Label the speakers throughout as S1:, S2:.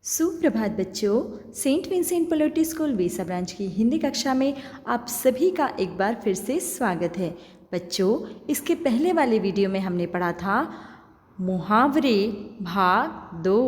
S1: सुप्रभात बच्चों। Saint Vincent पलोटी school वेसा branch की हिंदी कक्षा में आप सभी का एक बार फिर से स्वागत है। बच्चों, इसके पहले वाले वीडियो में हमने पढ़ा था मुहावरे भाग 2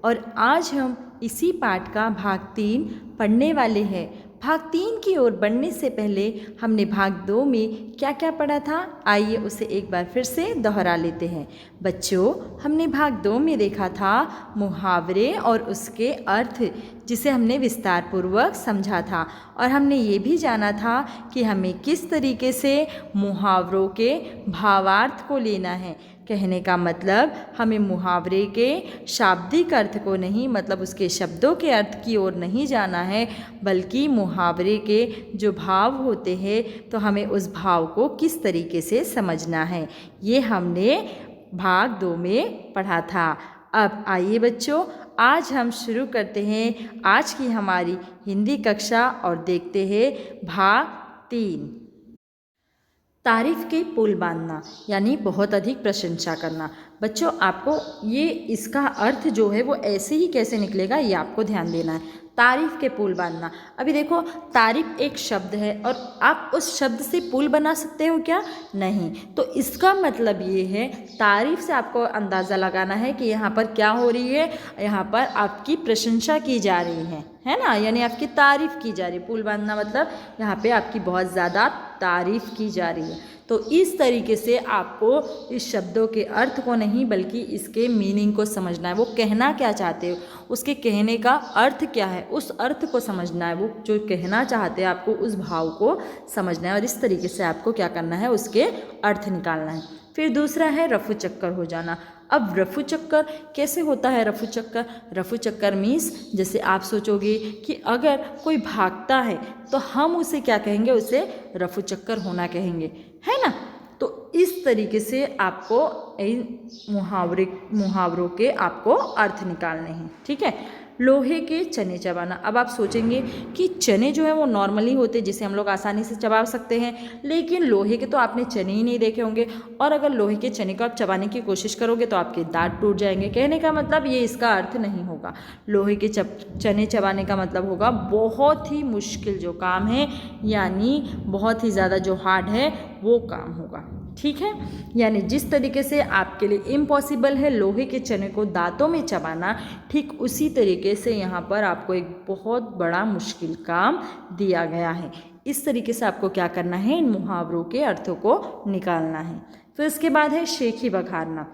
S1: और आज हम इसी पाठ का भाग 3 पढ़ने वाले हैं। भाग 3 की ओर बढ़ने से पहले हमने भाग 2 में क्या क्या पढ़ा था, आइए उसे एक बार फिर से दोहरा लेते हैं। बच्चों, हमने भाग 2 में देखा था मुहावरे और उसके अर्थ, जिसे हमने विस्तार पूर्वक समझा था और हमने ये भी जाना था कि हमें किस तरीके से मुहावरों के भावार्थ को लेना है। कहने का मतलब हमें मुहावरे के शाब्दिक अर्थ को नहीं, मतलब उसके शब्दों के अर्थ की ओर नहीं जाना है, बल्कि मुहावरे के जो भाव होते हैं तो हमें उस भाव को किस तरीके से समझना है, ये हमने भाग 2 में पढ़ा था। अब आइए बच्चों, आज हम शुरू करते हैं आज की हमारी हिंदी कक्षा और देखते हैं भाग 3। तारीफ के पुल बांधना यानी बहुत अधिक प्रशंसा करना। बच्चों, आपको ये इसका अर्थ जो है वो ऐसे ही कैसे निकलेगा ये आपको ध्यान देना है। तारीफ के पुल बांधना। अभी देखो, तारीफ एक शब्द है और आप उस शब्द से पुल बना सकते हो क्या? नहीं। तो इसका मतलब ये है, तारीफ से आपको अंदाज़ा लगाना है कि यहाँ पर क्या हो रही है, यहाँ पर आपकी प्रशंसा की जा रही है ना, यानी आपकी तारीफ की जा रही है। पुल बांधना मतलब यहाँ पे आपकी बहुत ज़्यादा तारीफ की जा रही है। तो इस तरीके से आपको इस शब्दों के अर्थ को नहीं बल्कि इसके मीनिंग को समझना है। वो कहना क्या चाहते हो, उसके कहने का अर्थ क्या है, उस अर्थ को समझना है। वो जो कहना चाहते हैं आपको उस भाव को समझना है और इस तरीके से आपको क्या करना है, उसके अर्थ निकालना है। फिर दूसरा है रफू चक्कर हो जाना। अब रफू चक्कर कैसे होता है? रफू चक्कर, रफू चक्कर मीन्स जैसे आप सोचोगे कि अगर कोई भागता है तो हम उसे क्या कहेंगे, उसे रफू चक्कर होना कहेंगे, है ना। तो इस तरीके से आपको इन मुहावरों के आपको अर्थ निकालने हैं, ठीक है। लोहे के चने चबाना। अब आप सोचेंगे कि चने जो है वो नॉर्मली होते हैं जिसे हम लोग आसानी से चबा सकते हैं, लेकिन लोहे के तो आपने चने ही नहीं देखे होंगे, और अगर लोहे के चने को आप चबाने की कोशिश करोगे तो आपके दांत टूट जाएंगे। कहने का मतलब ये इसका अर्थ नहीं होगा। लोहे के चने चबाने का मतलब होगा बहुत ही मुश्किल जो काम है, यानी बहुत ही ज़्यादा जो हार्ड है वो काम होगा, ठीक है। यानी जिस तरीके से आपके लिए इम्पॉसिबल है लोहे के चने को दांतों में चबाना, ठीक उसी तरीके से यहाँ पर आपको एक बहुत बड़ा मुश्किल काम दिया गया है। इस तरीके से आपको क्या करना है, इन मुहावरों के अर्थों को निकालना है। फिर इसके बाद है शेखी बघारना।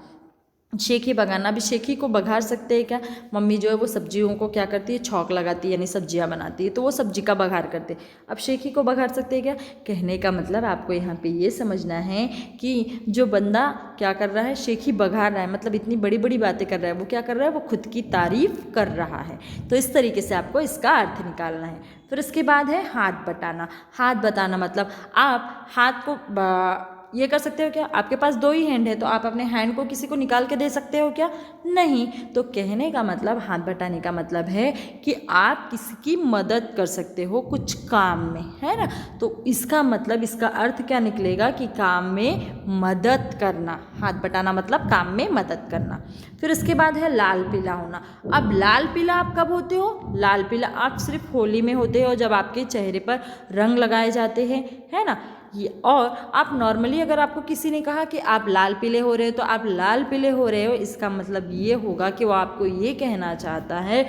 S1: शेखी बघारना। अभी शेखी को बघार सकते हैं क्या? मम्मी जो है वो सब्जियों को क्या करती है, छौंक लगाती है, यानी सब्जियां बनाती है, तो वो सब्जी का बघार करते हैं। अब शेखी को बघार सकते हैं क्या? कहने का मतलब आपको यहाँ पे ये समझना है कि जो बंदा क्या कर रहा है, शेखी बघार रहा है, मतलब इतनी बड़ी बड़ी बातें कर रहा है, वो क्या कर रहा है, वो खुद की तारीफ कर रहा है। तो इस तरीके से आपको इसका अर्थ निकालना है। फिर उसके बाद है हाथ बटाना। हाथ बटाना मतलब आप हाथ को ये कर सकते हो क्या? आपके पास 2 ही हैंड है तो आप अपने हैंड को किसी को निकाल के दे सकते हो क्या? नहीं। तो कहने का मतलब, हाथ बटाने का मतलब है कि आप किसी की मदद कर सकते हो कुछ काम में, है ना। तो इसका मतलब, इसका अर्थ क्या निकलेगा कि काम में मदद करना। हाथ बटाना मतलब काम में मदद करना। फिर उसके बाद है लाल पीला होना। अब लाल पीला आप कब होते हो? लाल पीला आप सिर्फ होली में होते हो, जब आपके चेहरे पर रंग लगाए जाते हैं, है ना। ये और आप नॉर्मली अगर आपको किसी ने कहा कि आप लाल पीले हो रहे हो, तो आप लाल पीले हो रहे हो, इसका मतलब ये होगा कि वो आपको ये कहना चाहता है,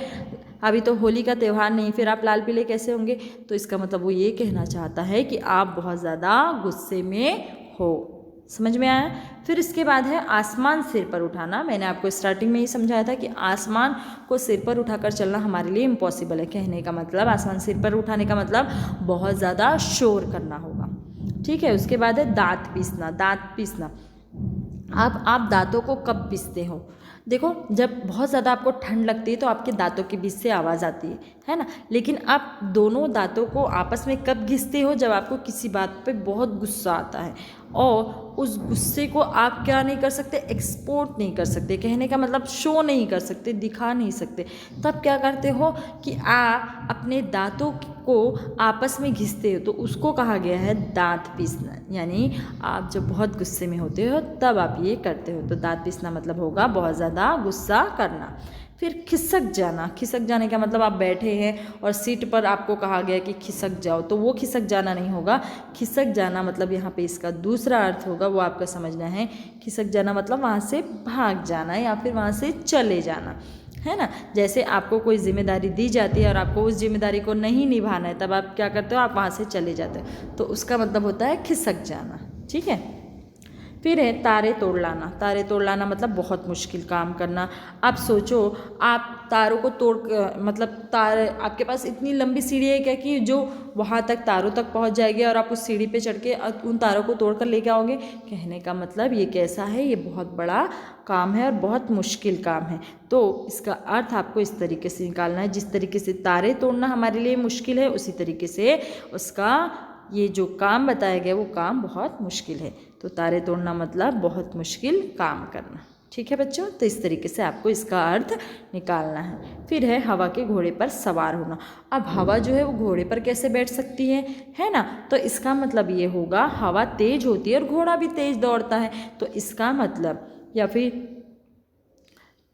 S1: अभी तो होली का त्यौहार नहीं, फिर आप लाल पीले कैसे होंगे? तो इसका मतलब वो ये कहना चाहता है कि आप बहुत ज़्यादा गुस्से में हो। समझ में आया? फिर इसके बाद है आसमान सिर पर उठाना। मैंने आपको स्टार्टिंग में ही समझाया था कि आसमान को सिर पर उठाकर चलना हमारे लिए इम्पॉसिबल है। कहने का मतलब, आसमान सिर पर उठाने का मतलब बहुत ज़्यादा शोर करना होगा, ठीक है। उसके बाद है दांत पीसना। दांत पीसना, अब आप दांतों को कब पीसते हो? देखो, जब बहुत ज़्यादा आपको ठंड लगती है तो आपके दांतों के बीच से आवाज़ आती है ना। लेकिन आप दोनों दांतों को आपस में कब घिसते हो? जब आपको किसी बात पे बहुत गुस्सा आता है और उस गुस्से को आप क्या नहीं कर सकते, एक्सपोर्ट नहीं कर सकते। कहने का मतलब शो नहीं कर सकते, दिखा नहीं सकते। तब क्या करते हो कि आप अपने दांतों को आपस में घिसते हो, तो उसको कहा गया है दांत पीसना। यानी आप जब बहुत गुस्से में होते हो तब आप ये करते हो। तो दांत पीसना मतलब होगा बहुत ज़्यादा गुस्सा करना। फिर खिसक जाना, खिसक जाने का मतलब आप बैठे हैं और सीट पर आपको कहा गया कि खिसक जाओ, तो वो खिसक जाना नहीं होगा। खिसक जाना मतलब यहाँ पे इसका दूसरा अर्थ होगा, वो आपका समझना है। खिसक जाना मतलब वहाँ से भाग जाना या फिर वहाँ से चले जाना, है ना। जैसे आपको कोई जिम्मेदारी दी जाती है और आपको उस जिम्मेदारी को नहीं निभाना है, तब आप क्या करते हो, आप वहाँ से चले जाते हो, तो उसका मतलब होता है खिसक जाना। ठीक है। फिर है तारे तोड़ लाना। तारे तोड़ लाना मतलब बहुत मुश्किल काम करना। आप सोचो, आप तारों को तोड़ मतलब तार, आपके पास इतनी लंबी सीढ़ी है क्या कि जो वहाँ तक तारों तक पहुँच जाएगी और आप उस सीढ़ी पे चढ़ के उन तारों को तोड़ कर लेके आओगे। कहने का मतलब ये कैसा है, ये बहुत बड़ा काम है और बहुत मुश्किल काम है। तो इसका अर्थ आपको इस तरीके से निकालना है, जिस तरीके से तारे तोड़ना हमारे लिए मुश्किल है, उसी तरीके से उसका ये जो काम बताया गया वो काम बहुत मुश्किल है। तो तारे तोड़ना मतलब बहुत मुश्किल काम करना। ठीक है बच्चों, तो इस तरीके से आपको इसका अर्थ निकालना है। फिर है हवा के घोड़े पर सवार होना। अब हवा जो है वो घोड़े पर कैसे बैठ सकती है ना। तो इसका मतलब ये होगा, हवा तेज होती है और घोड़ा भी तेज दौड़ता है, तो इसका मतलब, या फिर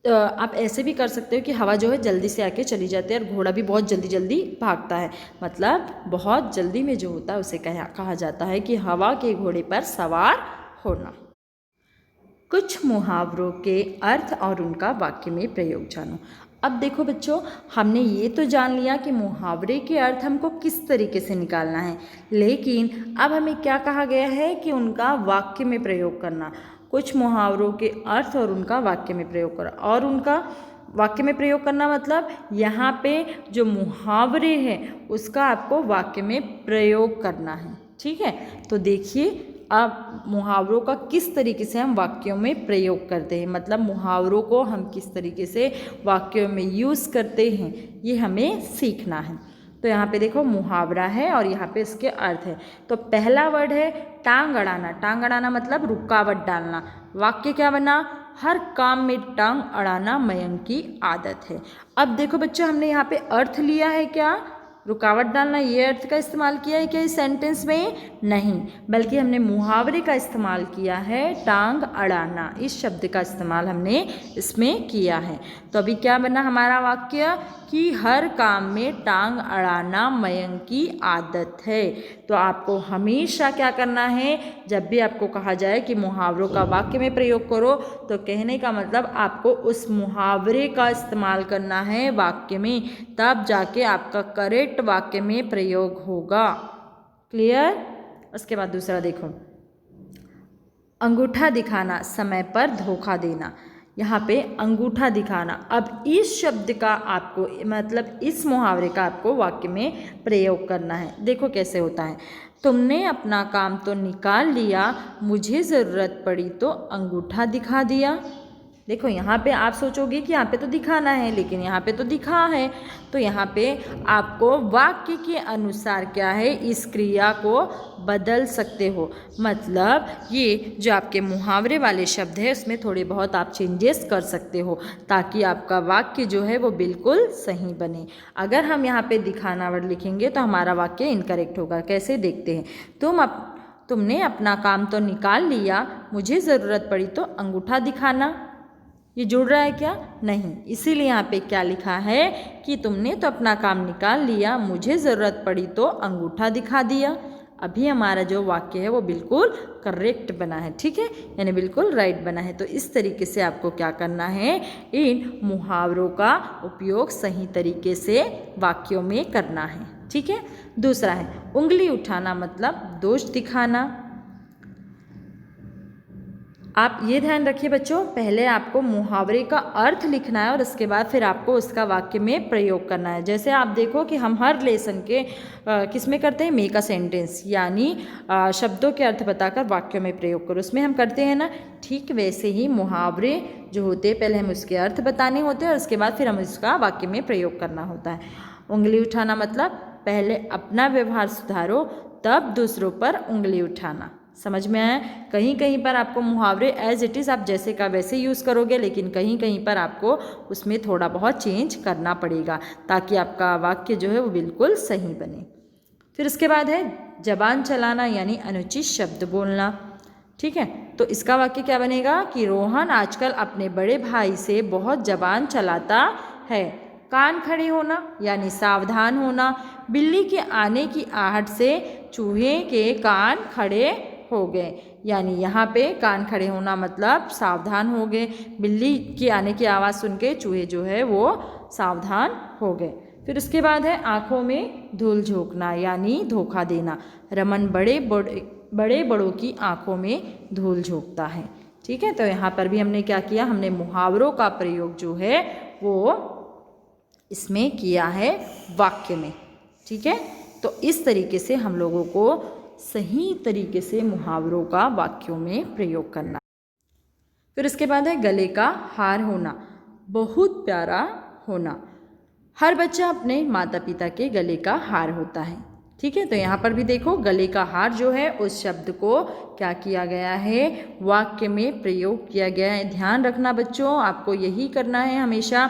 S1: आप ऐसे भी कर सकते हो कि हवा जो है जल्दी से आके चली जाती है और घोड़ा भी बहुत जल्दी जल्दी भागता है। मतलब बहुत जल्दी में जो होता है उसे कहा जाता है कि हवा के घोड़े पर सवार होना। कुछ मुहावरों के अर्थ और उनका वाक्य में प्रयोग जानो। अब देखो बच्चों, हमने ये तो जान लिया कि मुहावरे के अर्थ हमको किस तरीके से निकालना है, लेकिन अब हमें क्या कहा गया है कि उनका वाक्य में प्रयोग करना। कुछ मुहावरों के अर्थ और उनका वाक्य में प्रयोग करना, और उनका वाक्य में प्रयोग करना मतलब यहाँ पे जो मुहावरे हैं उसका आपको वाक्य में प्रयोग करना है। ठीक है, तो देखिए अब मुहावरों का किस तरीके से हम वाक्यों में प्रयोग करते हैं, मतलब मुहावरों को हम किस तरीके से वाक्यों में यूज़ करते हैं, ये हमें सीखना है। तो यहाँ पे देखो मुहावरा है और यहाँ पे इसके अर्थ है। तो पहला वर्ड है टांग अड़ाना। टांग अड़ाना मतलब रुकावट डालना। वाक्य क्या बना, हर काम में टांग अड़ाना मयंक की आदत है। अब देखो बच्चों, हमने यहाँ पे अर्थ लिया है क्या, रुकावट डालना, ये अर्थ का इस्तेमाल किया है क्या इस सेंटेंस में, नहीं, बल्कि हमने मुहावरे का इस्तेमाल किया है, टांग अड़ाना, इस शब्द का इस्तेमाल हमने इसमें किया है। तो अभी क्या बना हमारा वाक्य कि हर काम में टांग अड़ाना मयंक की आदत है। तो आपको हमेशा क्या करना है, जब भी आपको कहा जाए कि मुहावरों का वाक्य में प्रयोग करो, तो कहने का मतलब आपको उस मुहावरे का इस्तेमाल करना है वाक्य में, तब जाके आपका करेक्ट वाक्य में प्रयोग होगा। क्लियर। उसके बाद दूसरा देखो, अंगूठा दिखाना, समय पर धोखा देना। यहाँ पे अंगूठा दिखाना, अब इस शब्द का आपको मतलब इस मुहावरे का आपको वाक्य में प्रयोग करना है। देखो कैसे होता है, तुमने अपना काम तो निकाल लिया, मुझे ज़रूरत पड़ी तो अंगूठा दिखा दिया। देखो यहाँ पे आप सोचोगे कि यहाँ पे तो दिखाना है, लेकिन यहाँ पे तो दिखा है। तो यहाँ पे आपको वाक्य के अनुसार क्या है, इस क्रिया को बदल सकते हो। मतलब ये जो आपके मुहावरे वाले शब्द है उसमें थोड़े बहुत आप चेंजेस कर सकते हो, ताकि आपका वाक्य जो है वो बिल्कुल सही बने। अगर हम यहाँ पे दिखाना वर्ड लिखेंगे तो हमारा वाक्य इनकरेक्ट होगा। कैसे, देखते हैं। तुमने अपना काम तो निकाल लिया, मुझे ज़रूरत पड़ी तो अंगूठा दिखाना। ये जुड़ रहा है क्या, नहीं, इसीलिए यहाँ पे क्या लिखा है कि तुमने तो अपना काम निकाल लिया, मुझे ज़रूरत पड़ी तो अंगूठा दिखा दिया। अभी हमारा जो वाक्य है वो बिल्कुल करेक्ट बना है। ठीक है, यानी बिल्कुल राइट बना है। तो इस तरीके से आपको क्या करना है, इन मुहावरों का उपयोग सही तरीके से वाक्यों में करना है। ठीक है। दूसरा है उंगली उठाना, मतलब दोष दिखाना। आप ये ध्यान रखिए बच्चों, पहले आपको मुहावरे का अर्थ लिखना है और उसके बाद फिर आपको उसका वाक्य में प्रयोग करना है। जैसे आप देखो कि हम हर लेसन के किस में करते हैं, मेक अ सेंटेंस, यानी शब्दों के अर्थ बताकर वाक्यों में प्रयोग करो, उसमें हम करते हैं ना। ठीक वैसे ही मुहावरे जो होते हैं, पहले हम उसके अर्थ बताने होते हैं और उसके बाद फिर हम उसका वाक्य में प्रयोग करना होता है। उंगली उठाना मतलब पहले अपना व्यवहार सुधारो, तब दूसरों पर उंगली उठाना। समझ में आया। कहीं कहीं पर आपको मुहावरे एज इट इज़ आप जैसे का वैसे यूज़ करोगे, लेकिन कहीं कहीं पर आपको उसमें थोड़ा बहुत चेंज करना पड़ेगा, ताकि आपका वाक्य जो है वो बिल्कुल सही बने। फिर उसके बाद है जबान चलाना, यानी अनुचित शब्द बोलना। ठीक है, तो इसका वाक्य क्या बनेगा कि रोहन आजकल अपने बड़े भाई से बहुत जबान चलाता है। कान खड़े होना यानी सावधान होना। बिल्ली के आने की आहट से चूहे के कान खड़े हो गए, यानी यहाँ पे कान खड़े होना मतलब सावधान हो गए। बिल्ली के आने की आवाज़ सुन के चूहे जो है वो सावधान हो गए। फिर उसके बाद है आँखों में धूल झोंकना यानी धोखा देना। रमन बड़े बड़ों की आँखों में धूल झोंकता है। ठीक है, तो यहाँ पर भी हमने क्या किया, हमने मुहावरों का प्रयोग जो है वो इसमें किया है वाक्य में। ठीक है, तो इस तरीके से हम लोगों को सही तरीके से मुहावरों का वाक्यों में प्रयोग करना। फिर उसके बाद है गले का हार होना, बहुत प्यारा होना। हर बच्चा अपने माता पिता के गले का हार होता है। ठीक है, तो यहाँ पर भी देखो गले का हार जो है उस शब्द को क्या किया गया है, वाक्य में प्रयोग किया गया है। ध्यान रखना बच्चों, आपको यही करना है हमेशा।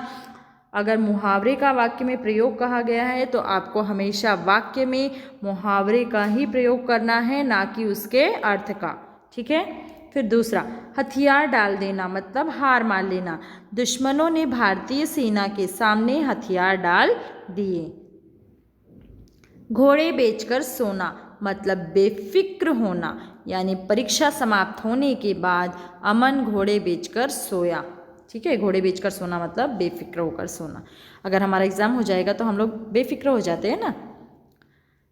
S1: अगर मुहावरे का वाक्य में प्रयोग कहा गया है तो आपको हमेशा वाक्य में मुहावरे का ही प्रयोग करना है, ना कि उसके अर्थ का। ठीक है, फिर दूसरा हथियार डाल देना मतलब हार मान लेना। दुश्मनों ने भारतीय सेना के सामने हथियार डाल दिए। घोड़े बेचकर सोना मतलब बेफिक्र होना, यानी परीक्षा समाप्त होने के बाद अमन घोड़े बेचकर सोया। ठीक है, घोड़े बेचकर सोना मतलब बेफिक्र होकर सोना। अगर हमारा एग्ज़ाम हो जाएगा तो हम लोग बेफिक्र हो जाते हैं ना।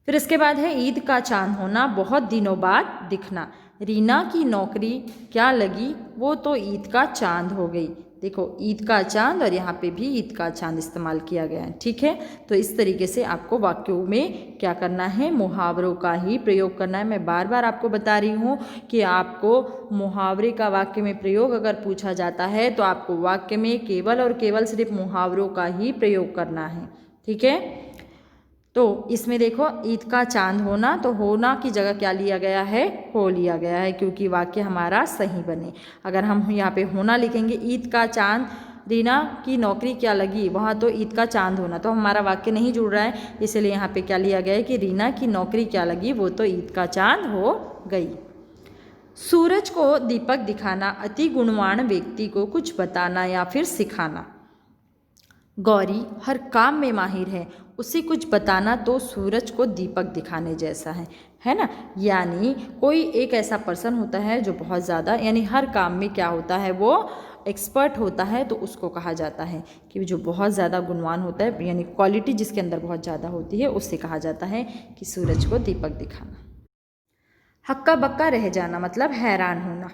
S1: फिर इसके बाद है ईद का चांद होना, बहुत दिनों बाद दिखना। रीना की नौकरी क्या लगी, वो तो ईद का चांद हो गई। देखो ईद का चांद और यहाँ पे भी ईद का चांद इस्तेमाल किया गया है। ठीक है, तो इस तरीके से आपको वाक्यों में क्या करना है, मुहावरों का ही प्रयोग करना है। मैं बार बार आपको बता रही हूँ कि आपको मुहावरे का वाक्य में प्रयोग अगर पूछा जाता है तो आपको वाक्य में केवल और केवल सिर्फ मुहावरों का ही प्रयोग करना है। ठीक है, तो इसमें देखो ईद का चांद होना, तो होना की जगह क्या लिया गया है, हो लिया गया है, क्योंकि वाक्य हमारा सही बने। अगर हम यहाँ पे होना लिखेंगे, ईद का चांद, रीना की नौकरी क्या लगी, वहाँ तो ईद का चांद होना, तो हमारा वाक्य नहीं जुड़ रहा है। इसलिए यहाँ पे क्या लिया गया है कि रीना की नौकरी क्या लगी, वो तो ईद का चांद हो गई। सूरज को दीपक दिखाना, अति गुणवान व्यक्ति को कुछ बताना या फिर सिखाना। गौरी हर काम में माहिर है, उसे कुछ बताना तो सूरज को दीपक दिखाने जैसा है ना। यानी कोई एक ऐसा पर्सन होता है जो बहुत ज़्यादा, यानी हर काम में क्या होता है, वो एक्सपर्ट होता है, तो उसको कहा जाता है कि जो बहुत ज़्यादा गुणवान होता है, यानी क्वालिटी जिसके अंदर बहुत ज़्यादा होती है, उससे कहा जाता है कि सूरज को दीपक दिखाना। हक्का बक्का रह जाना मतलब हैरान होना।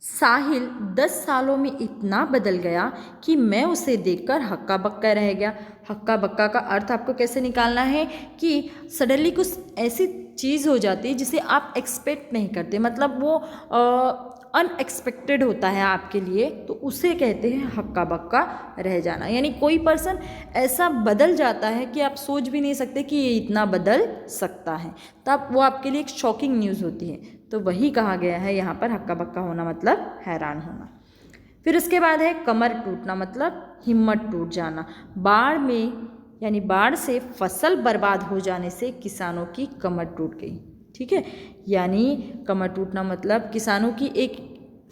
S1: साहिल 10 सालों में इतना बदल गया कि मैं उसे देखकर हक्का बक्का रह गया। हक्का बक्का का अर्थ आपको कैसे निकालना है कि सडनली कुछ ऐसी चीज़ हो जाती है जिसे आप एक्सपेक्ट नहीं करते, मतलब वो अनएक्सपेक्टेड होता है आपके लिए, तो उसे कहते हैं हक्का बक्का रह जाना। यानी कोई पर्सन ऐसा बदल जाता है कि आप सोच भी नहीं सकते कि ये इतना बदल सकता है, तब वो आपके लिए एक शॉकिंग न्यूज़ होती है। तो वही कहा गया है यहाँ पर, हक्का बक्का होना मतलब हैरान होना। फिर उसके बाद है कमर टूटना मतलब हिम्मत टूट जाना। बाढ़ में यानी बाढ़ से फसल बर्बाद हो जाने से किसानों की कमर टूट गई। ठीक है, यानी कमर टूटना मतलब किसानों की एक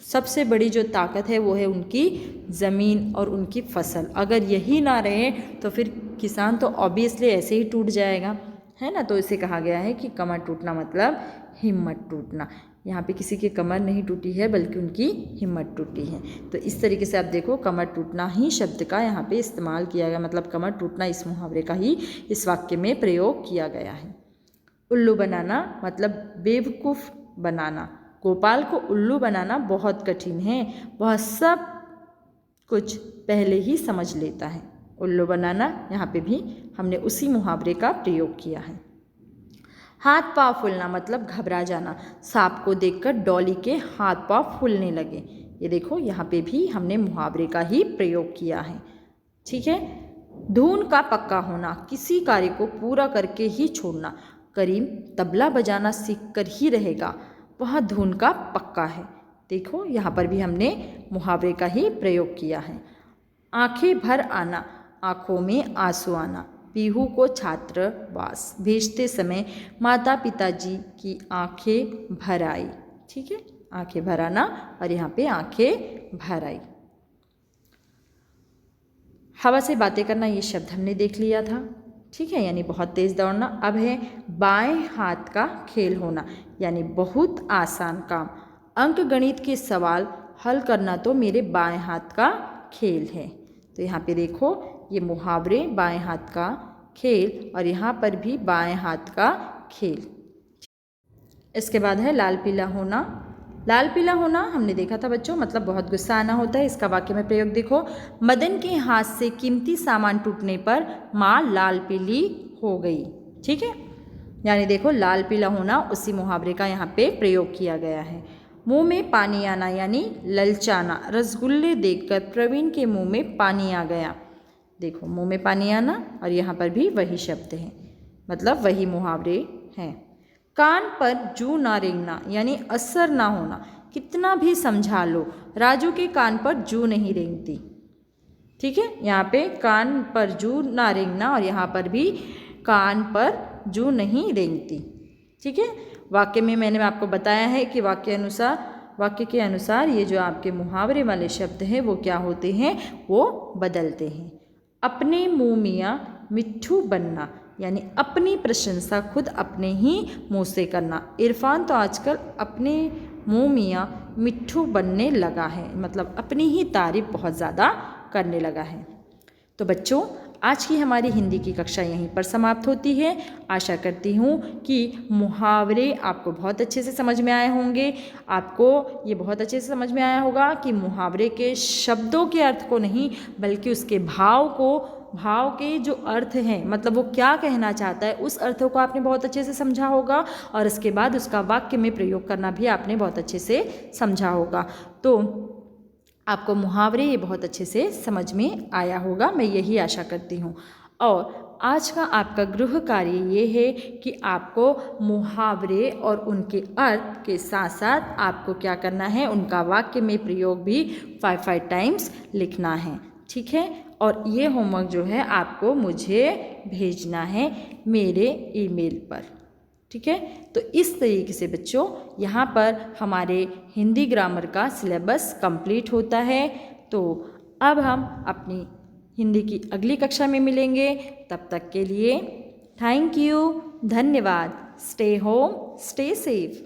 S1: सबसे बड़ी जो ताकत है वो है उनकी ज़मीन और उनकी फसल। अगर यही ना रहे तो फिर किसान तो ऑब्वियसली ऐसे ही टूट जाएगा, है ना। तो इसे कहा गया है कि कमर टूटना मतलब हिम्मत टूटना। यहाँ पे किसी की कमर नहीं टूटी है बल्कि उनकी हिम्मत टूटी है। तो इस तरीके से आप देखो कमर टूटना ही शब्द का यहाँ पे इस्तेमाल किया गया, मतलब कमर टूटना इस मुहावरे का ही इस वाक्य में प्रयोग किया गया है। उल्लू बनाना मतलब बेवकूफ़ बनाना। गोपाल को उल्लू बनाना बहुत कठिन है, वह सब कुछ पहले ही समझ लेता है। उल्लू बनाना यहाँ पे भी हमने उसी मुहावरे का प्रयोग किया है। हाथ पाँव फूलना मतलब घबरा जाना। सांप को देखकर डॉली के हाथ पाँव फूलने लगे। ये देखो यहाँ पे भी हमने मुहावरे का ही प्रयोग किया है। ठीक है, धुन का पक्का होना, किसी कार्य को पूरा करके ही छोड़ना। करीम तबला बजाना सीख कर ही रहेगा, वह धुन का पक्का है। देखो यहाँ पर भी हमने मुहावरे का ही प्रयोग किया है। आंखें भर आना, आँखों में आंसू आना। पीहू को छात्रावास भेजते समय माता पिताजी की आंखें भर आई। ठीक है, आंखें भर आना और यहाँ पे आंखें भर आई। हवा से बातें करना, ये शब्द हमने देख लिया था, ठीक है, यानी बहुत तेज़ दौड़ना। अब है बाएं हाथ का खेल होना, यानी बहुत आसान काम। अंक गणित के सवाल हल करना तो मेरे बाएं हाथ का खेल है। तो यहाँ पे देखो ये मुहावरे, बाएं हाथ का खेल, और यहाँ पर भी बाएं हाथ का खेल। इसके बाद है लाल पीला होना। लाल पीला होना हमने देखा था बच्चों, मतलब बहुत गुस्सा आना होता है। इसका वाक्य में प्रयोग देखो, मदन के हाथ से कीमती सामान टूटने पर माँ लाल पीली हो गई। ठीक है, यानी देखो लाल पीला होना उसी मुहावरे का यहाँ पे प्रयोग किया गया है। मुंह में पानी आना यानी ललचाना। रसगुल्ले देखकर प्रवीण के मुंह में पानी आ गया। देखो मुंह में पानी आना, और यहाँ पर भी वही शब्द है, मतलब वही मुहावरे हैं। कान पर जू ना रेंगना यानी असर ना होना। कितना भी समझा लो, राजू के कान पर जू नहीं रेंगती। ठीक है, यहाँ पे कान पर जू ना रेंगना, और यहाँ पर भी कान पर जू नहीं रेंगती। ठीक है, वाक्य में मैंने आपको बताया है कि वाक्य के अनुसार ये जो आपके मुहावरे वाले शब्द हैं वो क्या होते हैं, वो बदलते हैं। अपने मुँह मियाँ मिट्ठू बनना यानी अपनी प्रशंसा खुद अपने ही मुंह से करना। इरफान तो आजकल अपने मुँह मियाँ मिट्ठू बनने लगा है, मतलब अपनी ही तारीफ बहुत ज़्यादा करने लगा है। तो बच्चों, आज की हमारी हिंदी की कक्षा यहीं पर समाप्त होती है। आशा करती हूँ कि मुहावरे आपको बहुत अच्छे से समझ में आए होंगे। आपको ये बहुत अच्छे से समझ में आया होगा कि मुहावरे के शब्दों के अर्थ को नहीं, बल्कि उसके भाव के जो अर्थ हैं, मतलब वो क्या कहना चाहता है, उस अर्थ को आपने बहुत अच्छे से समझा होगा, और इसके बाद उसका वाक्य में प्रयोग करना भी आपने बहुत अच्छे से समझा होगा। तो आपको मुहावरे ये बहुत अच्छे से समझ में आया होगा, मैं यही आशा करती हूँ। और आज का आपका गृह कार्य ये है कि आपको मुहावरे और उनके अर्थ के साथ साथ आपको क्या करना है, उनका वाक्य में प्रयोग भी 5 टाइम्स लिखना है। ठीक है, और ये होमवर्क जो है आपको मुझे भेजना है मेरे ईमेल पर। ठीक है, तो इस तरीके से बच्चों यहाँ पर हमारे हिंदी ग्रामर का सिलेबस कंप्लीट होता है। तो अब हम अपनी हिंदी की अगली कक्षा में मिलेंगे, तब तक के लिए थैंक यू, धन्यवाद। Stay home, stay safe.